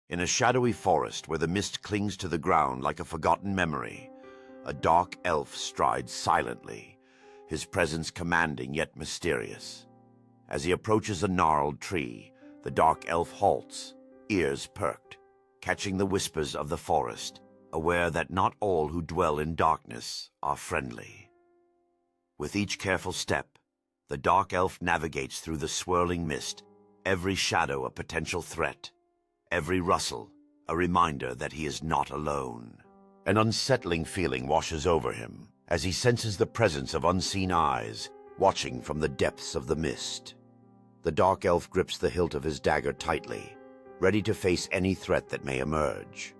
In a shadowy forest where the mist clings to the ground like a forgotten memory, a dark elf strides silently, his presence commanding yet mysterious. As he approaches a gnarled tree, the dark elf halts, ears perked, catching the whispers of the forest, aware that not all who dwell in darkness are friendly. With each careful step, the dark elf navigates through the swirling mist, every shadow a potential threat, every rustle a reminder that he is not alone. An unsettling feeling washes over him as he senses the presence of unseen eyes watching from the depths of the mist. The dark elf grips the hilt of his dagger tightly, ready to face any threat that may emerge.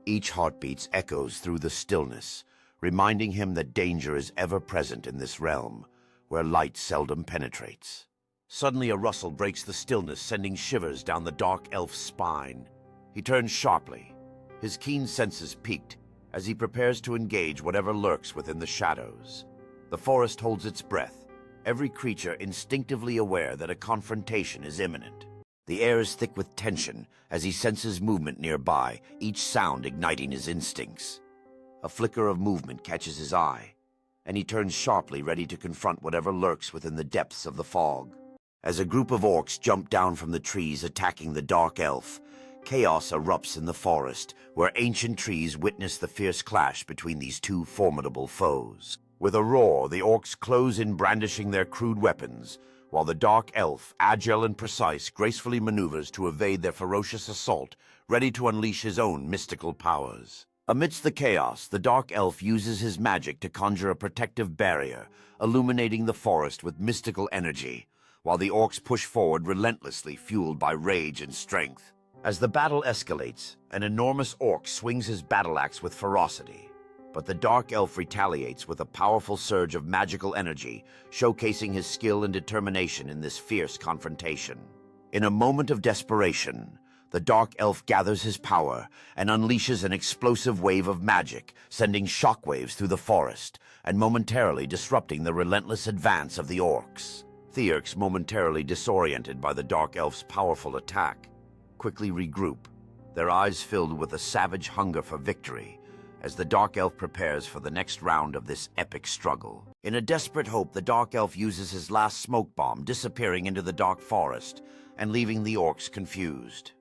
Each heartbeat echoes through the stillness, reminding him that danger is ever present in this realm, where light seldom penetrates. Suddenly a rustle breaks the stillness, sending shivers down the dark elf's spine. He turns sharply, his keen senses piqued, as he prepares to engage whatever lurks within the shadows. The forest holds its breath, every creature instinctively aware that a confrontation is imminent. The air is thick with tension as he senses movement nearby, each sound igniting his instincts. A flicker of movement catches his eye, and he turns sharply, ready to confront whatever lurks within the depths of the fog. As a group of orcs jump down from the trees attacking the dark elf, chaos erupts in the forest, where ancient trees witness the fierce clash between these two formidable foes. With a roar, the orcs close in, brandishing their crude weapons, while the dark elf, agile and precise, gracefully maneuvers to evade their ferocious assault, ready to unleash his own mystical powers. Amidst the chaos, the dark elf uses his magic to conjure a protective barrier, illuminating the forest with mystical energy, while the orcs push forward relentlessly, fueled by rage and strength. As the battle escalates, an enormous orc swings his battle axe with ferocity, but the dark elf retaliates with a powerful surge of magical energy, showcasing his skill and determination in this fierce confrontation. In a moment of desperation, the dark elf gathers his power and unleashes an explosive wave of magic, sending shockwaves through the forest and momentarily disrupting the relentless advance of the orcs. The orcs, momentarily disoriented by the dark elf's powerful attack, quickly regroup, their eyes filled with a savage hunger for victory, as the dark elf prepares for the next round of this epic struggle. In a desperate hope, the dark elf uses his last smoke bomb, disappearing into the dark forest and leaving the orcs confused.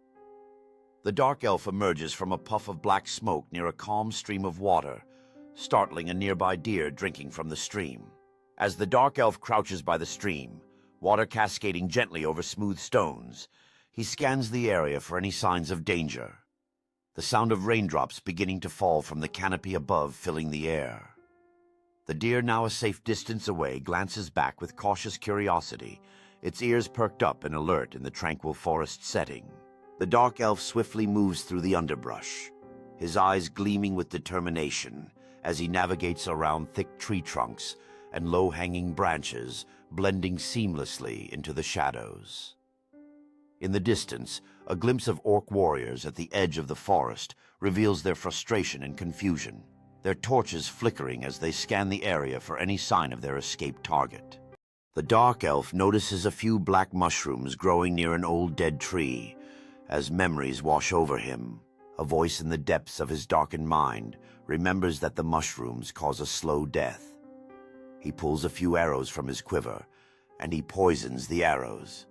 The dark elf emerges from a puff of black smoke near a calm stream of water, startling a nearby deer drinking from the stream. As the dark elf crouches by the stream, water cascading gently over smooth stones, he scans the area for any signs of danger, the sound of raindrops beginning to fall from the canopy above filling the air. The deer, now a safe distance away, glances back with cautious curiosity, its ears perked up and alert in the tranquil forest setting. The dark elf swiftly moves through the underbrush, his eyes gleaming with determination as he navigates around thick tree trunks and low-hanging branches, blending seamlessly into the shadows. In the distance, a glimpse of orc warriors at the edge of the forest reveals their frustration and confusion, their torches flickering as they scan the area for any sign of their escaped target. The dark elf notices a few black mushrooms growing near an old dead tree. As memories wash over him, a voice in the depths of his darkened mind remembers that the mushrooms cause a slow death. He pulls a few arrows from his quiver, and he poisons the arrows.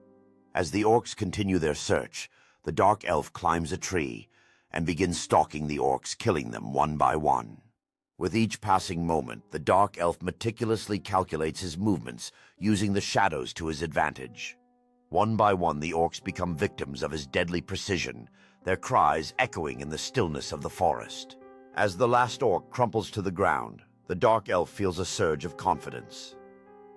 As the orcs continue their search, the dark elf climbs a tree and begins stalking the orcs, killing them one by one. With each passing moment, the dark elf meticulously calculates his movements, using the shadows to his advantage. One by one, the orcs become victims of his deadly precision, their cries echoing in the stillness of the forest. As the last orc crumples to the ground, the dark elf feels a surge of confidence.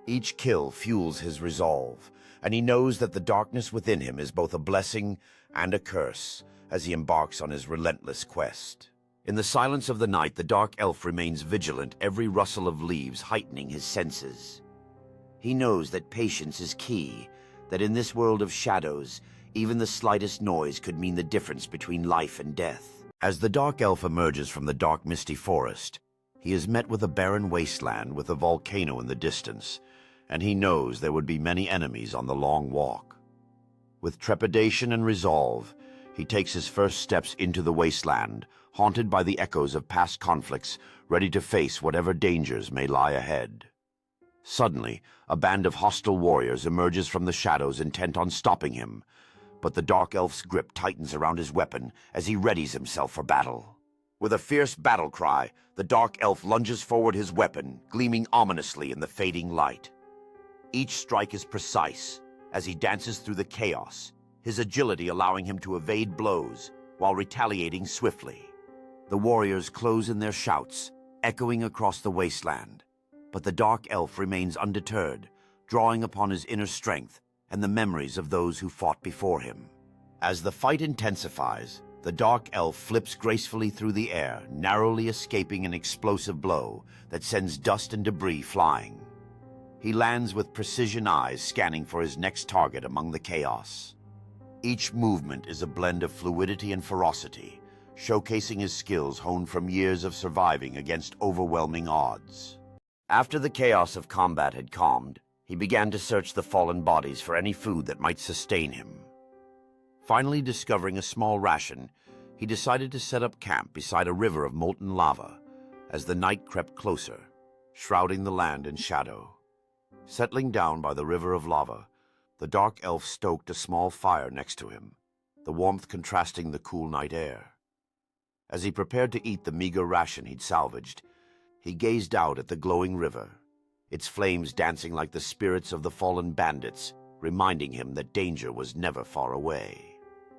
Each kill fuels his resolve, and he knows that the darkness within him is both a blessing and a curse as he embarks on his relentless quest. In the silence of the night, the dark elf remains vigilant, every rustle of leaves heightening his senses. He knows that patience is key, that in this world of shadows, even the slightest noise could mean the difference between life and death. As the dark elf emerges from the dark, misty forest, he is met with a barren wasteland with a volcano in the distance, and he knows there would be many enemies on the long walk. With trepidation and resolve, he takes his first steps into the wasteland, haunted by the echoes of past conflicts, ready to face whatever dangers may lie ahead. Suddenly, a band of hostile warriors emerges from the shadows intent on stopping him, but the Dark Elf's grip tightens around his weapon as he readies himself for battle. With a fierce battle cry, the Dark Elf lunges forward his weapon, gleaming ominously in the fading light. Each strike is precise as he dances through the chaos, his agility allowing him to evade blows while retaliating swiftly. The warriors close in their shouts, echoing across the wasteland, but the Dark Elf remains undeterred, drawing upon his inner strength and the memories of those who fought before him. As the fight intensifies, the Dark Elf flips gracefully through the air, narrowly escaping an explosive blow that sends dust and debris flying. He lands with precision eyes scanning for his next target among the chaos. Each movement is a blend of fluidity and ferocity, showcasing his skills honed from years of surviving against overwhelming odds. After the chaos of combat had calmed, he began to search the fallen bodies for any food that might sustain him. Finally discovering a small ration, he decided to set up camp beside a river of molten lava as the night crept closer, shrouding the land in shadow. Settling down by the river of lava, the Dark Elf stoked a small fire next to him, the warmth contrasting the cool night air. As he prepared to eat the meager ration he'd salvaged, he gazed out at the glowing river, its flames dancing like the spirits of the fallen bandits, reminding him that danger was never far away.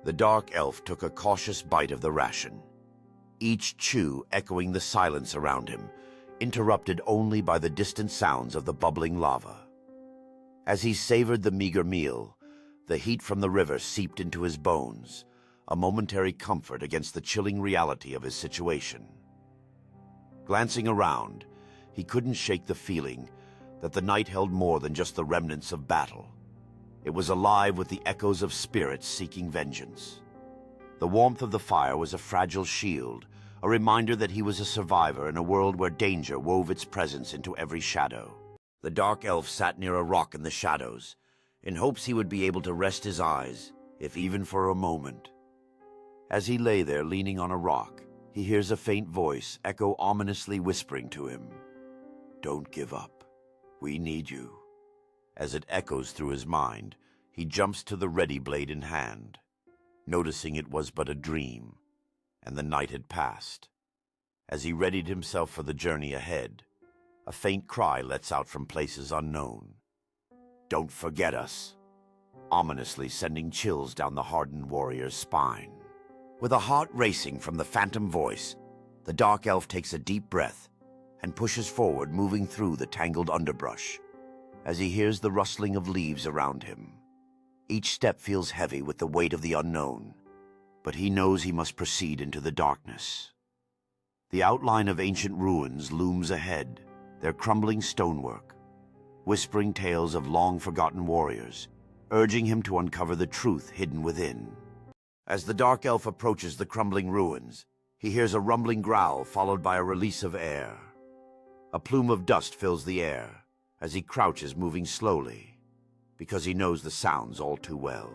The Dark Elf took a cautious bite of the ration, each chew echoing the silence around him, interrupted only by the distant sounds of the bubbling lava. As he savored the meager meal, the heat from the river seeped into his bones, a momentary comfort against the chilling reality of his situation. Glancing around, he couldn't shake the feeling that the night held more than just the remnants of battle. It was alive with the echoes of spirits seeking vengeance. The warmth of the fire was a fragile shield, a reminder that he was a survivor in a world where danger wove its presence into every shadow. The Dark Elf sat near a rock in the shadows, in hopes he would be able to rest his eyes, if even for a moment. As he lay there leaning on a rock, he hears a faint voice echo ominously whispering to him, "Don't give up. We need you." As it echoes through his mind, he jumps to the ready blade in hand, noticing it was but a dream, and the night had passed. As he readied himself for the journey ahead, a faint cry lets out from places unknown. "Don't forget us," ominously sending chills down the hardened warrior's spine. With a heart racing from the phantom voice, the Dark Elf takes a deep breath and pushes forward, moving through the tangled underbrush. As he hears the rustling of leaves around him, each step feels heavy with the weight of the unknown, but he knows he must proceed into the darkness. The outline of ancient ruins looms ahead, their crumbling stonework, whispering tales of long-forgotten warriors, urging him to uncover the truth hidden within. As the Dark Elf approaches the crumbling ruins, he hears a rumbling growl followed by a release of air. A plume of dust fills the air as he crouches, moving slowly, because he knows the sounds all too well.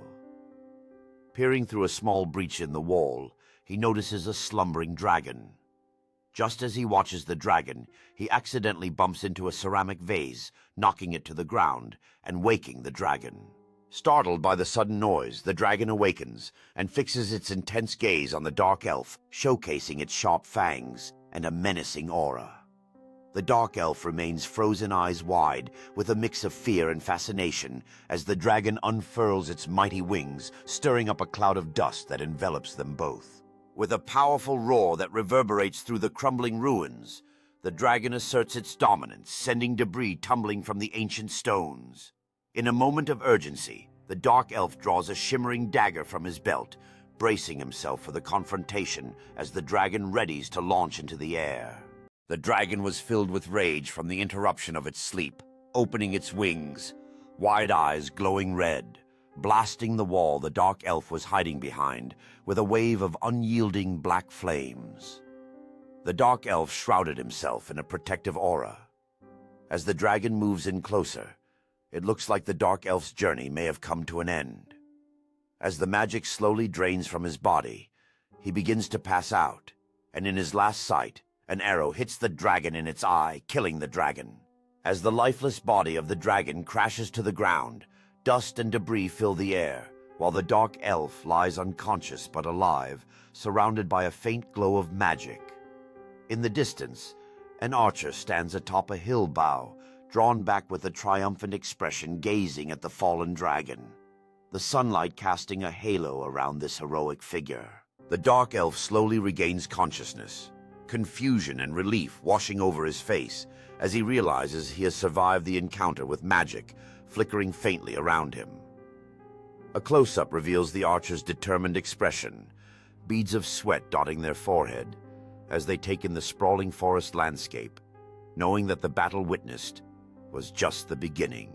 Peering through a small breach in the wall, he notices a slumbering dragon. Just as he watches the dragon, he accidentally bumps into a ceramic vase, knocking it to the ground and waking the dragon. Startled by the sudden noise, the dragon awakens and fixes its intense gaze on the Dark Elf, showcasing its sharp fangs and a menacing aura. The Dark Elf remains frozen, eyes wide, with a mix of fear and fascination as the dragon unfurls its mighty wings, stirring up a cloud of dust that envelops them both. With a powerful roar that reverberates through the crumbling ruins, the dragon asserts its dominance, sending debris tumbling from the ancient stones. In a moment of urgency, the Dark Elf draws a shimmering dagger from his belt, bracing himself for the confrontation as the dragon readies to launch into the air. The dragon was filled with rage from the interruption of its sleep, opening its wings, wide eyes glowing red, blasting the wall the Dark Elf was hiding behind with a wave of unyielding black flames. The Dark Elf shrouded himself in a protective aura. As the dragon moves in closer, it looks like the Dark Elf's journey may have come to an end. As the magic slowly drains from his body, he begins to pass out, and in his last sight, an arrow hits the dragon in its eye, killing the dragon. As the lifeless body of the dragon crashes to the ground, dust and debris fill the air, while the dark elf lies unconscious but alive, surrounded by a faint glow of magic. In the distance, an archer stands atop a hill bough, drawn back with a triumphant expression, gazing at the fallen dragon, the sunlight casting a halo around this heroic figure. The dark elf slowly regains consciousness, confusion and relief washing over his face as he realizes he has survived the encounter with magic flickering faintly around him. A close-up reveals the archer's determined expression, beads of sweat dotting their forehead as they take in the sprawling forest landscape, knowing that the battle witnessed was just the beginning.